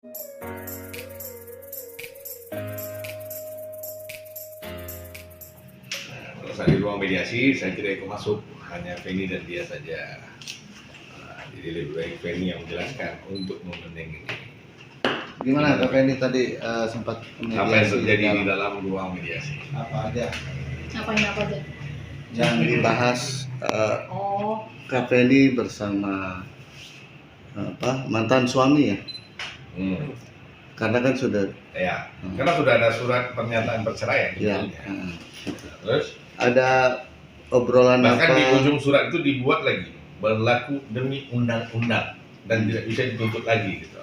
Kalau saya di ruang mediasi, saya tidak ikut masuk, hanya Feni dan dia saja. Jadi lebih baik Feni yang menjelaskan untuk memending ini. Gimana Kak Feni tadi sempat Apa yang terjadi di dalam ruang mediasi? apa aja Apa aja? yang dibahas Oh, Kak Feni bersama mantan suami ya? Karena kan sudah Ya, karena sudah ada surat pernyataan perceraian. ya. Terus Ada obrolan bahkan apa? di ujung surat itu dibuat lagi berlaku demi undang-undang dan tidak bisa dituntut lagi gitu.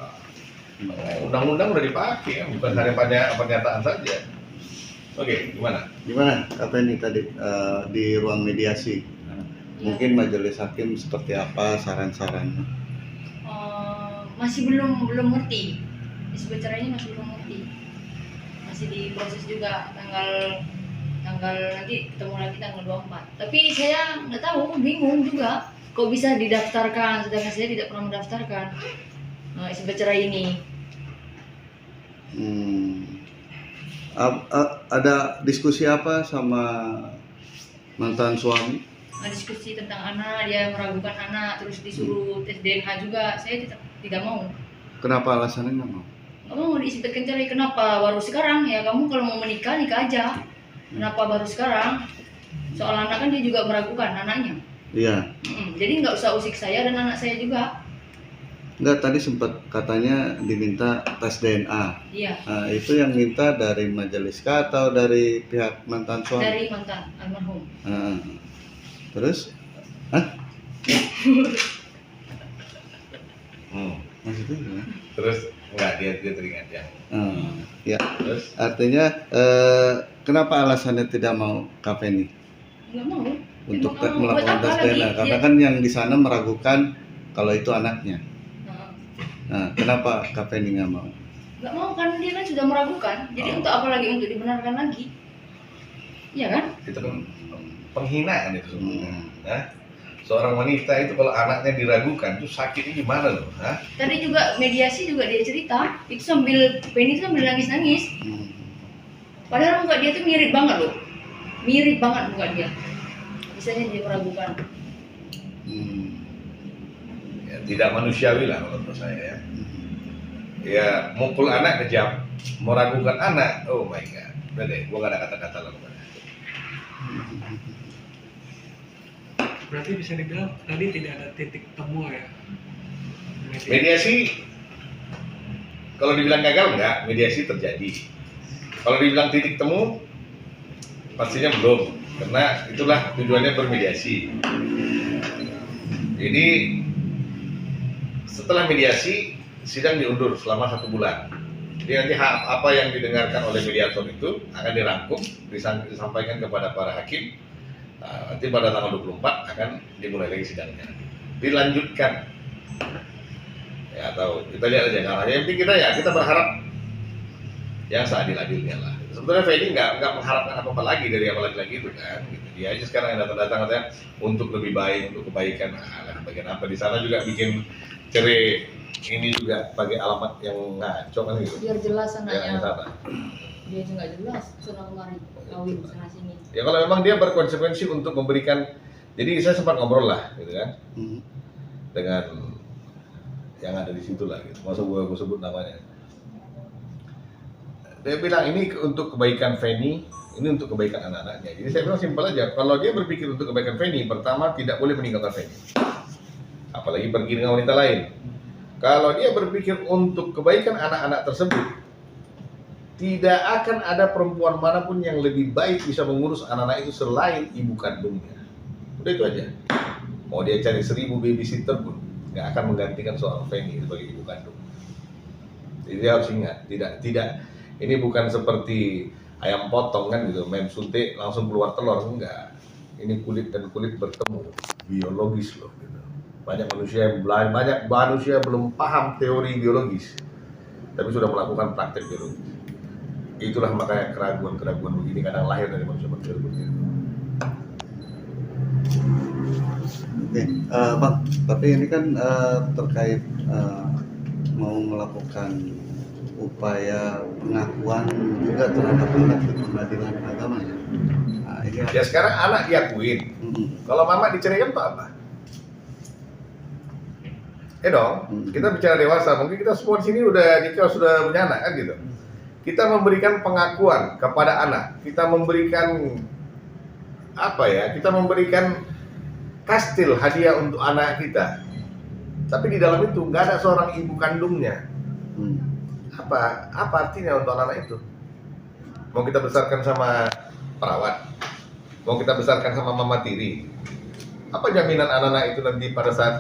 Undang-undang udah dipakai, bukan hanya pernyataan saja. Oke, gimana? Kak Feni tadi di ruang mediasi? Mungkin majelis hakim seperti apa saran-sarannya? masih belum ngerti. Isi perceraiannya masih belum ngerti. Masih diproses juga tanggal nanti ketemu lagi tanggal 24. Tapi saya nggak tahu, bingung juga. Kok bisa didaftarkan sedangkan saya tidak pernah mendaftarkan isi perceraian ini. Ada diskusi apa sama mantan suami? Diskusi tentang anak, dia meragukan anak, terus disuruh tes DNA juga. Saya tidak mau. Kenapa alasannya nggak mau? Nggak mau diisi perceraian. Kenapa baru sekarang? Ya kamu kalau mau menikah, nikah aja. Kenapa baru sekarang? Soal anak kan dia juga meragukan anaknya. Iya. Jadi nggak usah usik saya dan anak saya juga. Enggak, tadi sempat katanya diminta tes DNA. Iya. Nah, itu yang minta dari majelis kah atau dari pihak mantan suami? Dari mantan almarhum. Terus? Maksudnya gimana? Terus enggak, dia teringat ya. Ya. Terus Artinya kenapa alasannya tidak mau Kak Feni Nggak mau. untuk Nggak mau. melakukan Buat tes apa DNA? lagi? Karena Iya. kan yang di sana meragukan kalau itu anaknya. Nah, Nah, kenapa Kak Feni nggak mau? nggak mau kan dia kan sudah meragukan. Jadi untuk apa lagi, untuk dibenarkan lagi? Iya kan? itu kan penghinaan itu sebenarnya. Nah, seorang wanita itu kalau anaknya diragukan itu sakitnya gimana loh? Tadi juga mediasi juga dia cerita, itu Penny itu sambil nangis-nangis. Padahal muka dia tuh mirip banget loh. Mirip banget muka dia. Bisanya dia meragukan. Ya, tidak manusiawi lah menurut saya ya. Ya, mukul anak kejam, meragukan anak, oh my god. Udah deh, gua gak ada kata-kata lah. Berarti bisa dibilang tadi tidak ada titik temu ya? Mediasi, kalau dibilang gagal enggak, mediasi terjadi. Kalau dibilang titik temu, pastinya belum, karena itulah tujuannya bermediasi. Jadi setelah mediasi, sidang diundur selama 1 bulan. Jadi nanti apa yang didengarkan oleh mediator itu akan dirangkum, disampaikan kepada para hakim. Nanti pada tanggal 24 akan dimulai lagi sidangnya, dilanjutkan ya, atau kita lihat aja karena yang penting kita berharap yang seadil-adilnya lah. Sebetulnya Feni nggak mengharapkan apa-apa lagi dari apa lagi itu kan gitu. Dia aja sekarang yang datang katanya untuk lebih baik, untuk kebaikan. Bagian apa di sana juga bikin cerai ini juga pakai alamat yang ngaco kan gitu. Biar jelas Yang anaknya. sana. Dia juga nggak jelas sana kemari kawin sana sini. Ya kalau memang dia berkonsekuensi untuk memberikan, jadi saya sempat ngobrol lah gitu kan dengan yang ada di situ lah gitu. Masa gue sebut namanya. Dia bilang ini untuk kebaikan Feni, ini untuk kebaikan anak-anaknya. Jadi saya bilang simpel aja, kalau dia berpikir untuk kebaikan Feni, pertama tidak boleh meninggalkan Feni, apalagi pergi dengan wanita lain. Kalau dia berpikir untuk kebaikan anak-anak tersebut, tidak akan ada perempuan manapun yang lebih baik bisa mengurus anak-anak itu selain ibu kandungnya. Udah itu aja. Mau dia cari 1000 babysitter pun nggak akan menggantikan seorang Feni sebagai ibu kandung. Jadi dia harus ingat, tidak ini bukan seperti ayam potong kan gitu, main suntik langsung keluar telur, enggak. Ini kulit dan kulit bertemu, biologis loh gitu. Banyak manusia belum paham teori biologis, tapi sudah melakukan praktek biologis. Itulah makanya keraguan begini kadang lahir dari manusia begitu. Oke, Bang, tapi ini kan terkait mau melakukan upaya pengakuan juga terhadap anak di pengadilan agama ya. Nah, ini Ya sekarang anak diakuin. Kalau mama diceraikan tuh apa? Dong, kita bicara dewasa, mungkin kita semua di sini udah nikah, sudah punya anak kan gitu. Kita memberikan pengakuan kepada anak, kita memberikan apa ya? Kita memberikan kastil hadiah untuk anak kita. Tapi di dalam itu nggak ada seorang ibu kandungnya. Apa artinya untuk anak itu? Mau kita besarkan sama perawat, mau kita besarkan sama mama tiri. Apa jaminan anak-anak itu nanti pada saat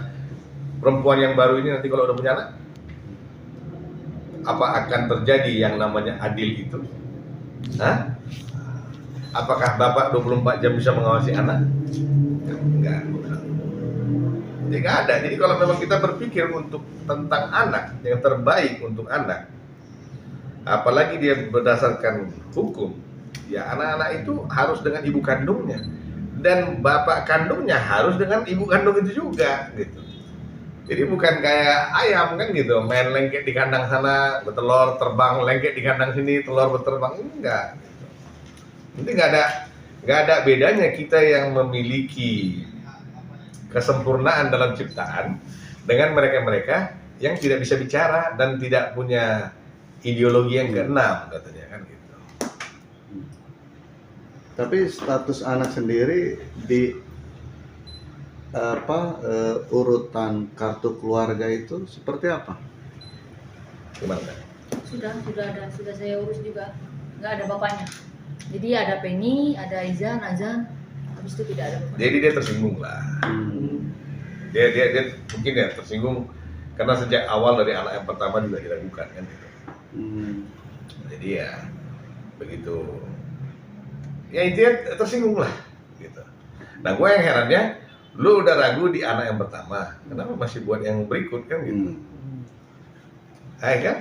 perempuan yang baru ini nanti kalau udah punya anak, apa akan terjadi yang namanya adil itu? Hah? Apakah bapak 24 jam bisa mengawasi anak? Enggak. Jadi nggak ada. Jadi kalau memang kita berpikir untuk tentang anak, yang terbaik untuk anak, apalagi dia berdasarkan hukum, ya anak-anak itu harus dengan ibu kandungnya, dan bapak kandungnya harus dengan ibu kandung itu juga, gitu. Jadi bukan kayak ayam kan gitu, main lengket di kandang sana, bertelur, terbang, lengket di kandang sini, telur berterbang, enggak. Nanti nggak ada bedanya kita yang memiliki kesempurnaan dalam ciptaan dengan mereka-mereka yang tidak bisa bicara dan tidak punya ideologi yang keenam katanya kan gitu. Tapi status anak sendiri di urutan kartu keluarga itu seperti apa? Gimana? Sudah saya urus juga, nggak ada bapaknya. Jadi ada Penny, ada Izan, Azan, habis itu tidak ada bapaknya. Jadi dia tersinggung lah. Dia mungkin ya tersinggung karena sejak awal dari anak yang pertama juga diragukan kan gitu. Jadi ya begitu. Ya intinya tersinggung lah gitu. Nah gue yang herannya, lu udah ragu di anak yang pertama, kenapa masih buat yang berikut kan gitu? Hai kan?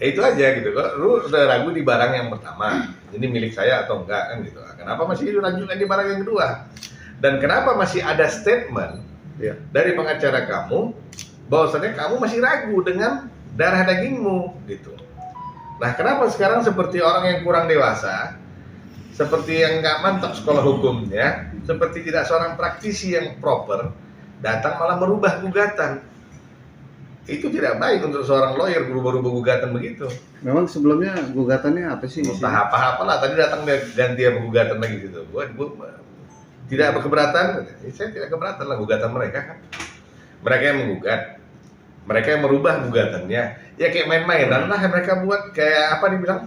Itu aja gitu. Kalau lu udah ragu di barang yang pertama, ini milik saya atau enggak kan gitu. Kenapa masih ragu di barang yang kedua? Dan kenapa masih ada statement dari pengacara kamu bahwasannya kamu masih ragu dengan darah dagingmu gitu. Nah, kenapa sekarang seperti orang yang kurang dewasa, seperti yang nggak mantap sekolah hukumnya, seperti tidak seorang praktisi yang proper, datang malah merubah gugatan. Itu tidak baik untuk seorang lawyer berubah-ubah gugatan begitu. Memang sebelumnya gugatannya apa sih? Entah apa-apa lah, tadi datang ganti gugatan lagi gitu. Gua tidak keberatan, saya tidak keberatan lah gugatan mereka kan. Mereka yang menggugat, mereka yang merubah gugatannya. Ya kayak main-mainan lah mereka buat, kayak apa dibilang?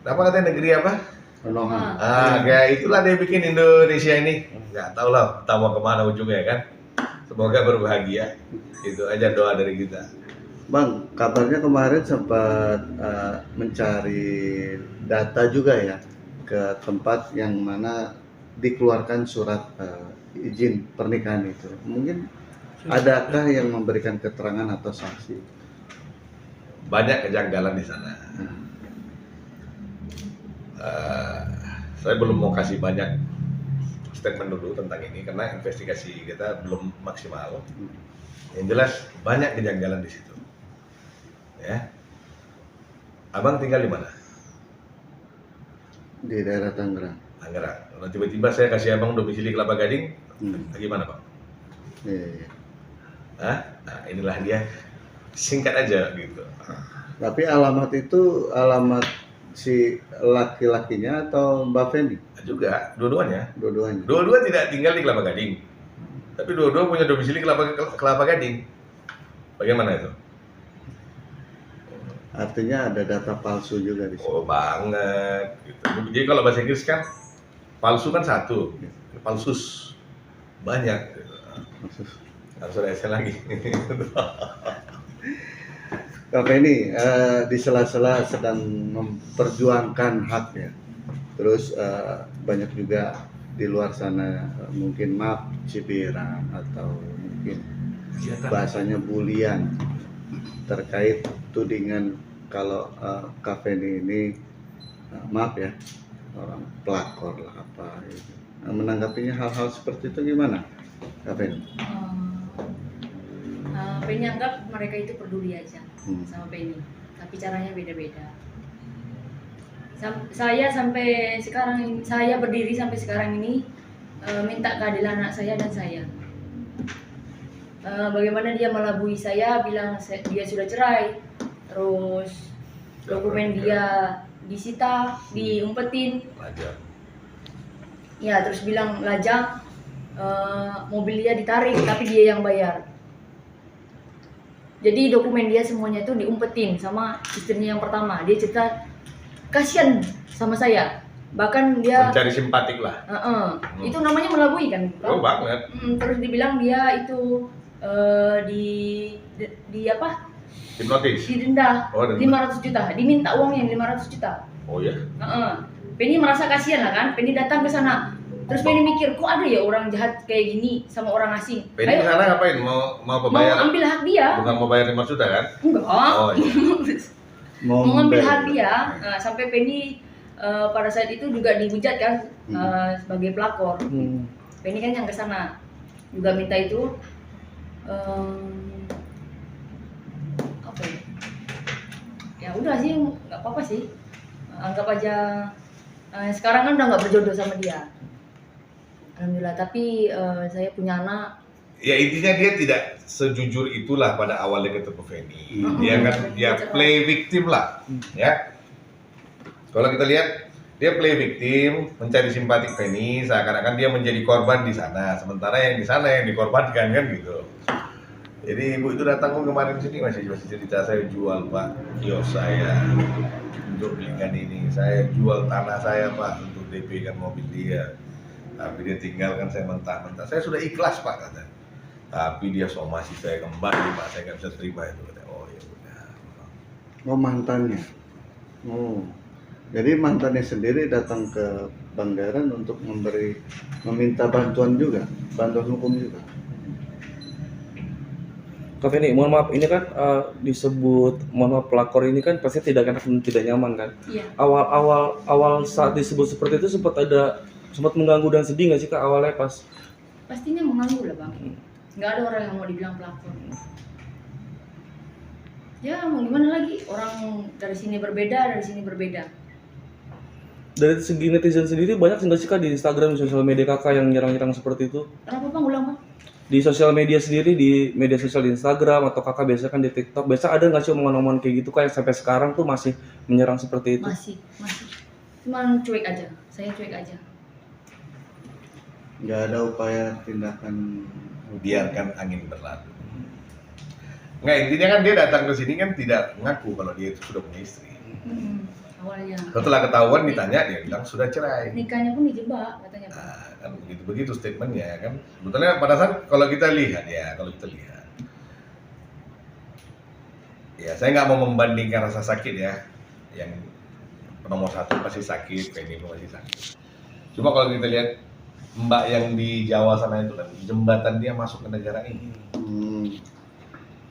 Apa katanya negeri apa? Penolongan. Kayak itulah dia bikin Indonesia ini. Nggak tahu lah, tahu kemana ujungnya kan. Semoga berbahagia. Itu aja doa dari kita. Bang, kabarnya kemarin sempat mencari data juga ya ke tempat yang mana dikeluarkan surat izin pernikahan itu. Mungkin adakah yang memberikan keterangan atau saksi? Banyak kejanggalan di sana. Saya belum mau kasih banyak statement dulu tentang ini karena investigasi kita belum maksimal. Yang jelas banyak kejanggalan di situ. Ya. Abang tinggal di mana? Di daerah Tangerang. Tangerang. Kalau tiba-tiba saya kasih abang domisili Kelapa Gading, bagaimana bang? Iya. Nah inilah dia, singkat aja gitu. Tapi alamat itu alamat si laki-lakinya atau Mbak Feni? Juga, dua-duanya. Dua-duanya. Dua-dua tidak tinggal di Kelapa Gading, tapi dua-dua punya domisili Kelapa Gading. Bagaimana itu? Artinya ada data palsu juga di sini. Oh banget. Gitu. Jadi kalau bahasa Inggris kan palsu kan satu, palsus banyak. Gitu. Harus ada S lagi. Kak Feni, di sela-sela sedang memperjuangkan hak ya. Terus banyak juga di luar sana mungkin cibiran atau mungkin bahasanya bulian terkait tudingan kalau Kak Feni ini maaf ya orang pelakor lah apa gitu. Menanggapinya hal-hal seperti itu gimana Kak Feni? Penny anggap mereka itu peduli aja Hmm. sama Penny, tapi caranya beda-beda. Saya sampai sekarang, saya berdiri sampai sekarang ini minta keadilan anak saya dan saya. Bagaimana dia melabui saya, bilang dia sudah cerai, terus dokumen dia disita, diumpetin, Wajar. ya terus bilang lajang, mobil dia ditarik tapi dia yang bayar. Jadi dokumen dia semuanya itu diumpetin sama istrinya yang pertama. Dia cerita kasihan sama saya, bahkan dia Mencari simpatik lah. itu namanya melabui kan? Oh banget. Terus dibilang dia itu di apa? Hipnotis. Didenda Oh, denda. 500 juta, diminta uangnya 500 juta. Oh ya. Penny merasa kasihan lah kan, Penny datang ke sana. Terus Penny mikir, kok ada ya orang jahat kayak gini sama orang asing? Penny Ayo, ke sana ngapain? Mau mau bayar? ambil hak dia. Bukan mau bayar 5 juta kan? Enggak. Oh iya. Mau ngambil membela. hak dia. Sampai Penny pada saat itu juga dihujat kan sebagai pelakor. Penny kan yang ke sana juga minta itu apa ya? Ya udah sih, nggak apa-apa sih. Anggap aja sekarang kan udah nggak berjodoh sama dia. Alhamdulillah. Tapi saya punya anak. Ya intinya dia tidak sejujur itulah pada awalnya ketemu Feni. Dia kan dia play victim lah, ya. Kalau kita lihat dia play victim, mencari simpatik Feni, seakan-akan dia menjadi korban di sana, sementara yang di sana yang dikorbankan kan gitu. Jadi ibu itu datang kemarin sini masih cerita, saya jual pak kios saya untuk belikan ini, saya jual tanah saya pak untuk DP kan mobil dia. Tapi dia tinggalkan saya mentah-mentah. Saya sudah ikhlas pak kata. Tapi dia somasi saya kembali pak, saya nggak bisa terima itu. Kata, oh ya udah. Oh mantannya. Oh. Jadi mantannya sendiri datang ke Banggaran untuk meminta bantuan juga, bantuan hukum juga. Kak Feni, mohon maaf, ini kan disebut, mohon maaf, pelakor ini kan pasti tidak enak dan tidak nyaman kan? Iya. Awal saat disebut seperti itu sempat mengganggu dan sedih nggak sih Kak awalnya pas? Pastinya mengganggu lah bang. Nggak ada orang yang mau dibilang pelakor. Ya mau gimana lagi, orang dari sini berbeda, dari sini berbeda. Dari segi netizen sendiri banyak nggak sih Kak di Instagram, di sosial media Kakak yang nyerang-nyerang seperti itu? Kenapa bang, ulang bang? Di sosial media sendiri, di media sosial di Instagram atau Kakak biasa kan di TikTok, biasa ada nggak sih omongan-omongan kayak gitu Kak yang sampai sekarang tuh masih menyerang seperti itu? Masih. Cuman cuek aja, saya cuek aja. Nggak ada upaya tindakan. Biarkan angin berlalu. Nggak, intinya kan dia datang ke sini kan tidak mengaku kalau dia itu sudah punya istri. Awalnya. Setelah ketahuan ditanya dia bilang sudah cerai. Nikahnya pun dijebak katanya bang. Nah, kan begitu statementnya kan. Sebetulnya pada saat kalau kita lihat, ya saya nggak mau membandingkan rasa sakit ya. Yang nomor satu pasti sakit, Penny pun pasti sakit. Cuma kalau kita lihat Mbak yang di Jawa sana itu kan jembatan dia masuk ke negara ini,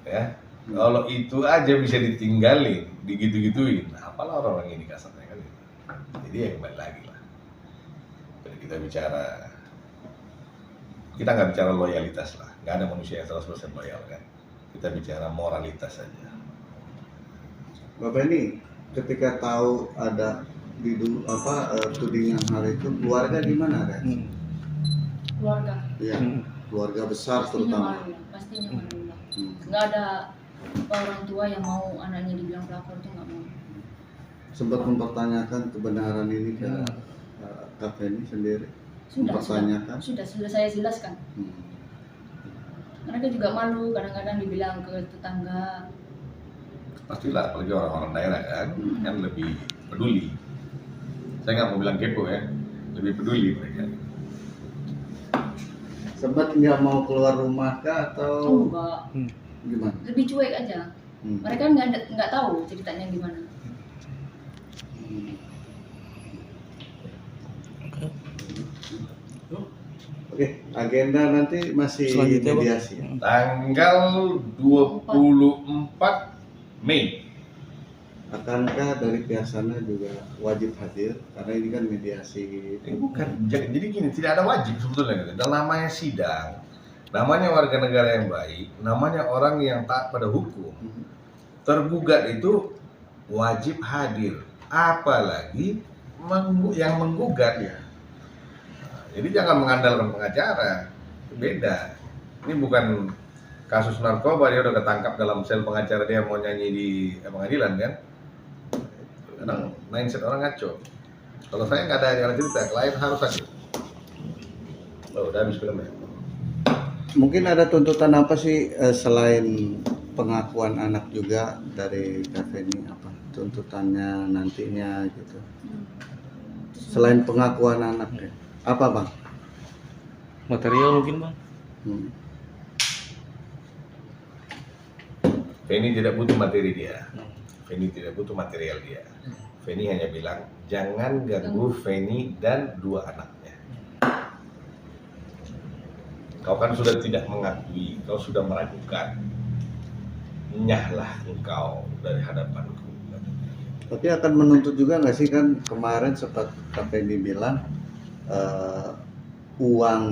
ya. Kalau itu aja bisa ditinggalin, digitu-gituin, nah, apalah orang-orang ini kasarnya kan. Jadi ya kembali lagi lah. Jadi kita nggak bicara loyalitas lah, nggak ada manusia yang 100% loyal kan. Kita bicara moralitas saja. Bapak ini ketika tahu ada tudingan hal itu, keluarga gimana kan? Keluarga. Iya, keluarga besar Pastinya terutama. malu lah, pastinya malu lah. Nggak ada orang tua yang mau anaknya dibilang pelakor itu nggak mau. Sempat mempertanyakan kebenaran ini ke Kak Feni sendiri. Mempertanyakan. Sudah saya jelaskan. Mereka juga malu, kadang-kadang dibilang ke tetangga. Pastilah, apalagi orang-orang daerah kan lebih peduli. Saya nggak mau bilang kepo ya, lebih peduli mereka. Sempat nggak mau keluar rumah kah atau Oh enggak, gimana? lebih cuek aja. Mereka nggak tahu ceritanya gimana. Oke, agenda nanti masih Selanjutnya, Bang. mediasi. Tanggal 24 Mei. Akankah dari pihak sana juga wajib hadir karena ini kan mediasi? Ini bukan, jadi gini, tidak ada wajib sebetulnya. Dan namanya sidang, Namanya warga negara yang baik, namanya orang yang taat pada hukum. Tergugat itu wajib hadir, apalagi yang menggugat. Ya. Nah, jadi jangan mengandalkan pengacara, itu beda. Ini bukan kasus narkoba, dia udah ketangkap dalam sel pengacara, dia mau nyanyi di pengadilan kan. Kadang mindset orang ngaco. Kalau saya nggak ada cerita, klien harus hadir. Oh, udah habis filmnya. Mungkin ada tuntutan apa sih selain pengakuan anak juga dari Kak Feni, apa tuntutannya nantinya gitu? Selain pengakuan anak ya. Apa Bang? Material mungkin bang. Hmm. Feni tidak butuh materi dia. Feni tidak butuh material dia. Feni hanya bilang, jangan ganggu Feni dan 2 anaknya. Kau kan sudah tidak mengakui, kau sudah meragukan. Nyahlah engkau dari hadapanku. Tapi akan menuntut juga nggak sih, kan kemarin sempat Kak Feni bilang uang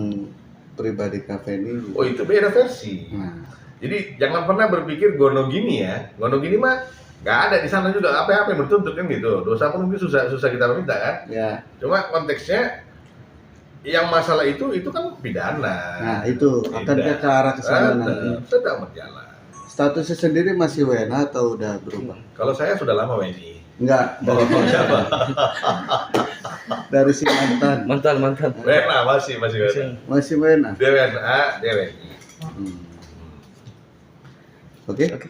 pribadi Kak Feni. Oh, itu beda versi. Nah, Jadi jangan pernah berpikir gono gini ya. Gono gini mah nggak ada di sana juga. Apa yang bertuntut kan gitu. Dosa pun mungkin susah kita minta kan. ya. Cuma konteksnya yang masalah itu kan pidana. Nah, itu akan ke arah ke sana nanti. Sedang berjalan. Statusnya sendiri masih WNA atau udah berubah? Kalau saya sudah lama WNI. Enggak, dari Siapa? dari si mantan. Mantan. WNA masih WNA. Masih WNA. Dia WNA, dia WNI. Hmm. Oke. Oke.